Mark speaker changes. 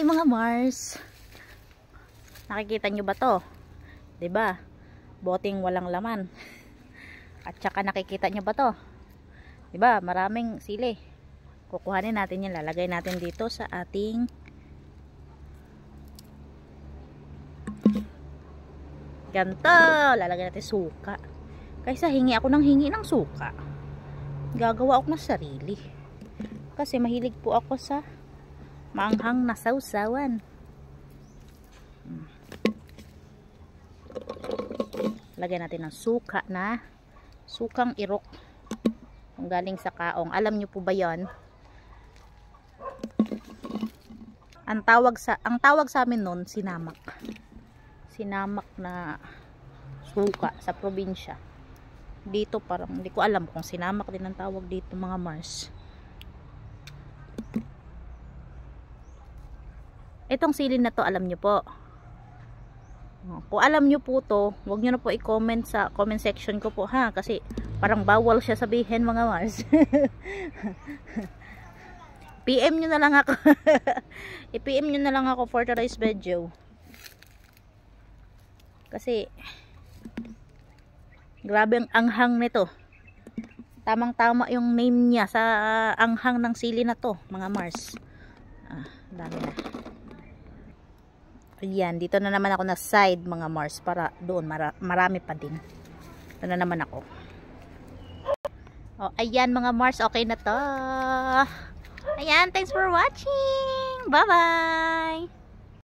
Speaker 1: mga Mars. Nakikita nyo ba to? 'Di ba? Boteng walang laman. At saka nakikita nyo ba to? 'Di ba? Maraming sili. Kukuhanin natin 'yan, lalagay natin dito sa ating ganto. Lalagay natin suka. Kaysa hingi ako ng hingi ng suka, gagawa ako ng sarili. Kasi mahilig po ako sa maanghang na sausawan. Lagyan natin ng suka na sukang irok. Kung galing sa kaong. Alam nyo po ba yon? Ang tawag sa amin nun, sinamak. Sinamak na suka sa probinsya. Dito parang hindi ko alam kung sinamak din ang tawag dito mga Mars. Itong sili na to, alam nyo po. Kung alam nyo po to, huwag nyo na po i-comment sa comment section ko po ha. Kasi parang bawal siya sabihin mga Mars. PM nyo na lang ako. I-PM nyo na lang ako for today's video. Kasi grabe ang anghang nito. Tamang-tama yung name niya sa anghang ng sili na to mga Mars. Dami na. Ayan, dito na naman ako na side mga Mars para doon marami pa din. Ito na naman ako. Oh, ayan mga Mars, okay na to. Ayan, thanks for watching. Bye-bye.